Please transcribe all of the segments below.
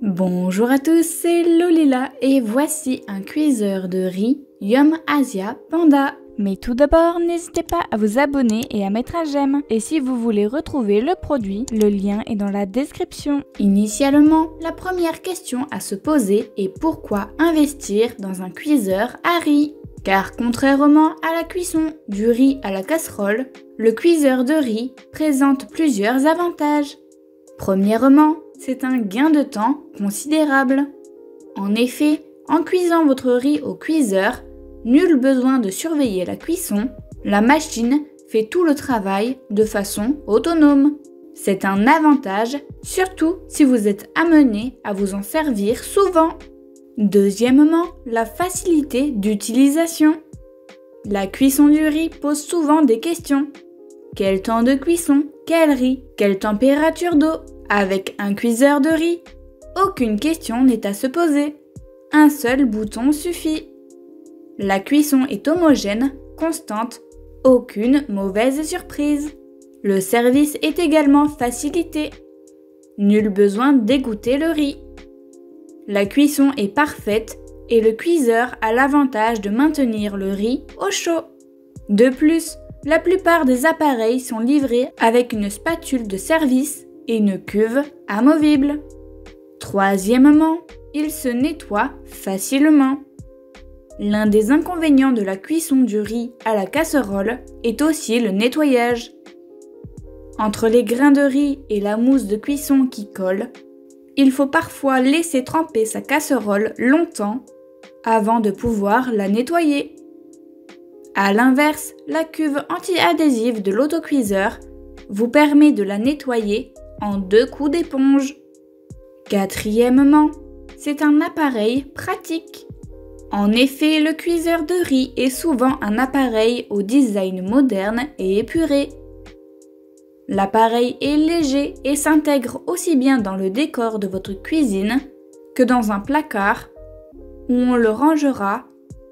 Bonjour à tous, c'est Lolila et voici un cuiseur de riz Yum Asia Panda. Mais tout d'abord, n'hésitez pas à vous abonner et à mettre un j'aime. Et si vous voulez retrouver le produit, le lien est dans la description. Initialement, la première question à se poser est pourquoi investir dans un cuiseur à riz ? Car contrairement à la cuisson du riz à la casserole, le cuiseur de riz présente plusieurs avantages. Premièrement, c'est un gain de temps considérable. En effet, en cuisant votre riz au cuiseur, nul besoin de surveiller la cuisson, la machine fait tout le travail de façon autonome. C'est un avantage, surtout si vous êtes amené à vous en servir souvent. Deuxièmement, la facilité d'utilisation. La cuisson du riz pose souvent des questions. Quel temps de cuisson? Quel riz? Quelle température d'eau? Avec un cuiseur de riz, aucune question n'est à se poser. Un seul bouton suffit. La cuisson est homogène, constante, aucune mauvaise surprise. Le service est également facilité. Nul besoin d'égoutter le riz. La cuisson est parfaite et le cuiseur a l'avantage de maintenir le riz au chaud. De plus, la plupart des appareils sont livrés avec une spatule de service et une cuve amovible. Troisièmement, il se nettoie facilement. L'un des inconvénients de la cuisson du riz à la casserole est aussi le nettoyage. Entre les grains de riz et la mousse de cuisson qui colle, il faut parfois laisser tremper sa casserole longtemps avant de pouvoir la nettoyer. A l'inverse, la cuve anti-adhésive de l'autocuiseur vous permet de la nettoyer en 2 coups d'éponge. Quatrièmement, c'est un appareil pratique. En effet, le cuiseur de riz est souvent un appareil au design moderne et épuré. L'appareil est léger et s'intègre aussi bien dans le décor de votre cuisine que dans un placard où on le rangera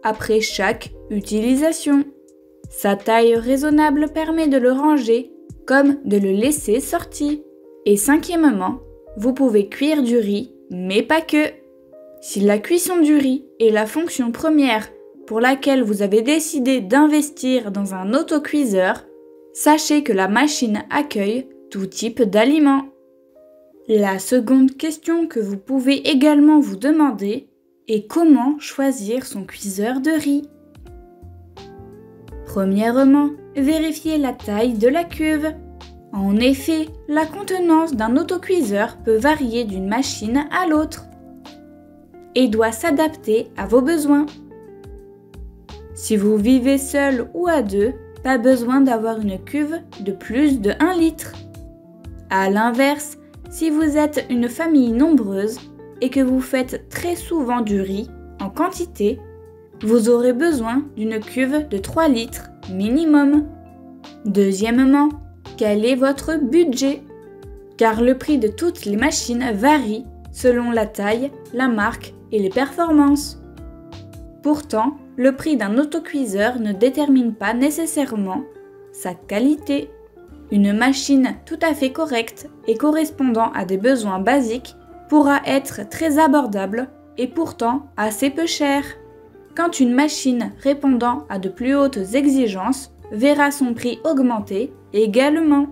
après chaque utilisation. Sa taille raisonnable permet de le ranger comme de le laisser sorti. Et cinquièmement, vous pouvez cuire du riz, mais pas que. Si la cuisson du riz est la fonction première pour laquelle vous avez décidé d'investir dans un autocuiseur, sachez que la machine accueille tout type d'aliments. La seconde question que vous pouvez également vous demander est comment choisir son cuiseur de riz. Premièrement, vérifiez la taille de la cuve. En effet, la contenance d'un autocuiseur peut varier d'une machine à l'autre et doit s'adapter à vos besoins. Si vous vivez seul ou à deux, pas besoin d'avoir une cuve de plus de 1 litre. A l'inverse, si vous êtes une famille nombreuse et que vous faites très souvent du riz en quantité, vous aurez besoin d'une cuve de 3 litres minimum. Deuxièmement, quel est votre budget? Car le prix de toutes les machines varie selon la taille, la marque et les performances. Pourtant, le prix d'un autocuiseur ne détermine pas nécessairement sa qualité. Une machine tout à fait correcte et correspondant à des besoins basiques pourra être très abordable et pourtant assez peu chère. Quand une machine répondant à de plus hautes exigences verra son prix augmenter également,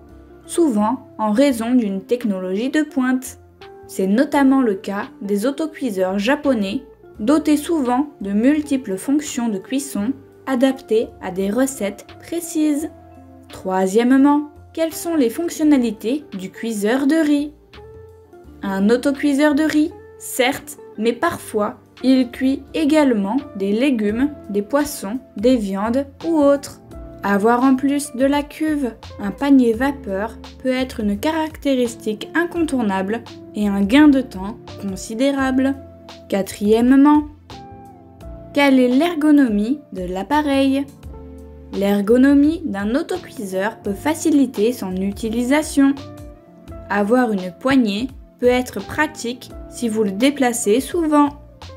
souvent en raison d'une technologie de pointe. C'est notamment le cas des autocuiseurs japonais, dotés souvent de multiples fonctions de cuisson adaptées à des recettes précises. Troisièmement, quelles sont les fonctionnalités du cuiseur de riz? Un autocuiseur de riz, certes, mais parfois, il cuit également des légumes, des poissons, des viandes ou autres. Avoir en plus de la cuve un panier vapeur peut être une caractéristique incontournable et un gain de temps considérable. Quatrièmement, quelle est l'ergonomie de l'appareil? L'ergonomie d'un autocuiseur peut faciliter son utilisation. Avoir une poignée peut être pratique si vous le déplacez souvent.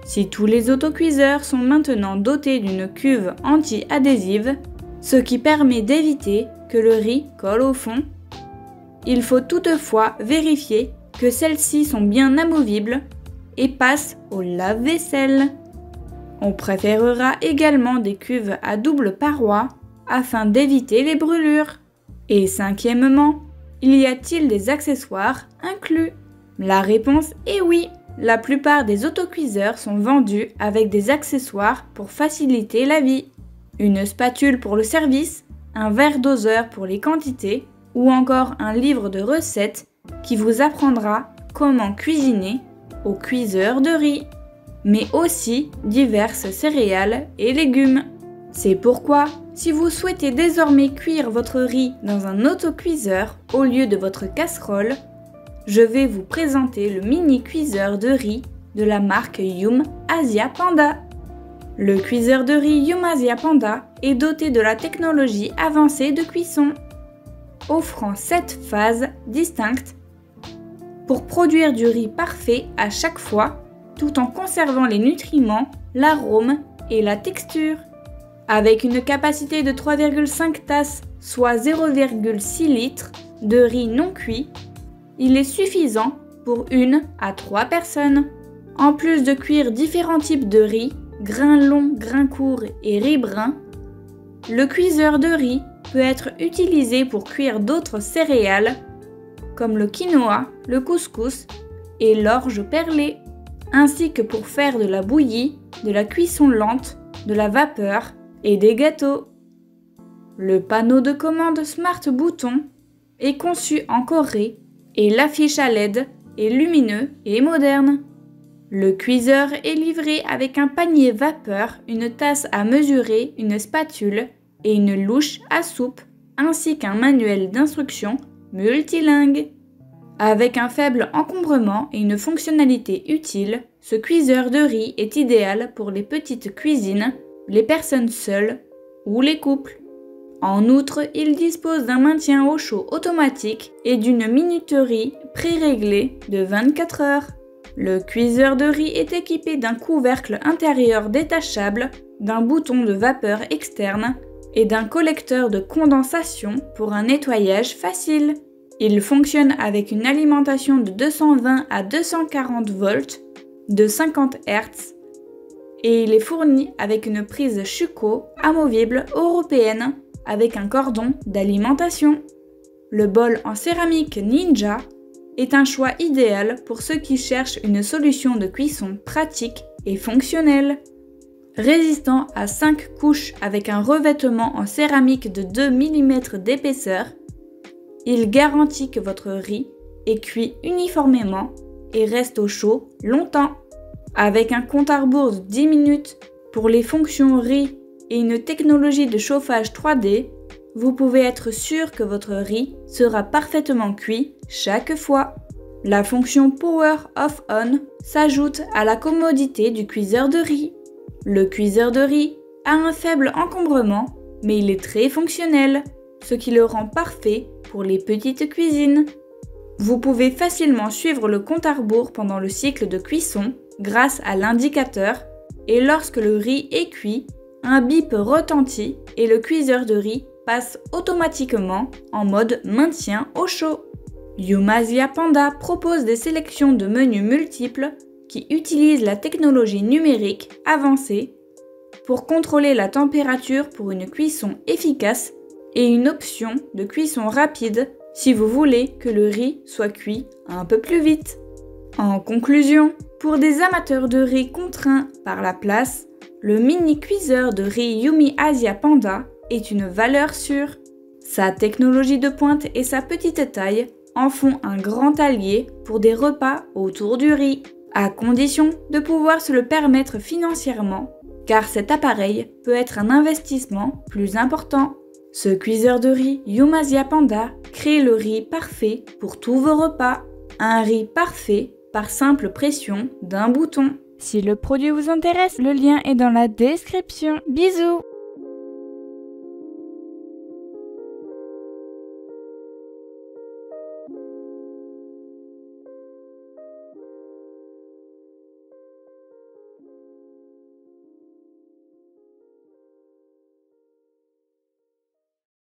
Si tous les autocuiseurs sont maintenant dotés d'une cuve anti-adhésive, ce qui permet d'éviter que le riz colle au fond, il faut toutefois vérifier que celles-ci sont bien amovibles et passe au lave-vaisselle. On préférera également des cuves à double paroi afin d'éviter les brûlures. Et cinquièmement, y a-t-il des accessoires inclus? La réponse est oui. La plupart des autocuiseurs sont vendus avec des accessoires pour faciliter la vie. Une spatule pour le service, un verre doseur pour les quantités ou encore un livre de recettes qui vous apprendra comment cuisiner au cuiseur de riz, mais aussi diverses céréales et légumes. C'est pourquoi, si vous souhaitez désormais cuire votre riz dans un autocuiseur au lieu de votre casserole, je vais vous présenter le mini cuiseur de riz de la marque Yum Asia Panda. Le cuiseur de riz Yum Asia Panda est doté de la technologie avancée de cuisson, offrant 7 phases distinctes pour produire du riz parfait à chaque fois, tout en conservant les nutriments, l'arôme et la texture. Avec une capacité de 3,5 tasses, soit 0,6 litres, de riz non cuit, il est suffisant pour 1 à 3 personnes. En plus de cuire différents types de riz, grains longs, grains courts et riz brun, le cuiseur de riz peut être utilisé pour cuire d'autres céréales comme le quinoa, le couscous et l'orge perlée, ainsi que pour faire de la bouillie, de la cuisson lente, de la vapeur et des gâteaux. Le panneau de commande Smart Bouton est conçu en Corée et l'affiche à LED est lumineux et moderne. Le cuiseur est livré avec un panier vapeur, une tasse à mesurer, une spatule et une louche à soupe, ainsi qu'un manuel d'instruction multilingue. Avec un faible encombrement et une fonctionnalité utile, ce cuiseur de riz est idéal pour les petites cuisines, les personnes seules ou les couples. En outre, il dispose d'un maintien au chaud automatique et d'une minuterie pré-réglée de 24 heures. Le cuiseur de riz est équipé d'un couvercle intérieur détachable, d'un bouton de vapeur externe et d'un collecteur de condensation pour un nettoyage facile. Il fonctionne avec une alimentation de 220 à 240 volts de 50 Hz et il est fourni avec une prise Schuko amovible européenne avec un cordon d'alimentation. Le bol en céramique Ninja est un choix idéal pour ceux qui cherchent une solution de cuisson pratique et fonctionnelle. Résistant à 5 couches avec un revêtement en céramique de 2 mm d'épaisseur, il garantit que votre riz est cuit uniformément et reste au chaud longtemps. Avec un compte à rebours de 10 minutes pour les fonctions riz et une technologie de chauffage 3D, vous pouvez être sûr que votre riz sera parfaitement cuit chaque fois. La fonction Power Off On s'ajoute à la commodité du cuiseur de riz. Le cuiseur de riz a un faible encombrement, mais il est très fonctionnel, ce qui le rend parfait pour les petites cuisines. Vous pouvez facilement suivre le compte à rebours pendant le cycle de cuisson grâce à l'indicateur et lorsque le riz est cuit, un bip retentit et le cuiseur de riz passe automatiquement en mode maintien au chaud. Yum Asia Panda propose des sélections de menus multiples qui utilisent la technologie numérique avancée pour contrôler la température pour une cuisson efficace et une option de cuisson rapide si vous voulez que le riz soit cuit un peu plus vite. En conclusion, pour des amateurs de riz contraints par la place, le mini cuiseur de riz Yum Asia Panda est une valeur sûre. Sa technologie de pointe et sa petite taille en font un grand allié pour des repas autour du riz, à condition de pouvoir se le permettre financièrement, car cet appareil peut être un investissement plus important. Ce cuiseur de riz Yum Asia Panda crée le riz parfait pour tous vos repas, un riz parfait par simple pression d'un bouton. Si le produit vous intéresse, le lien est dans la description. Bisous!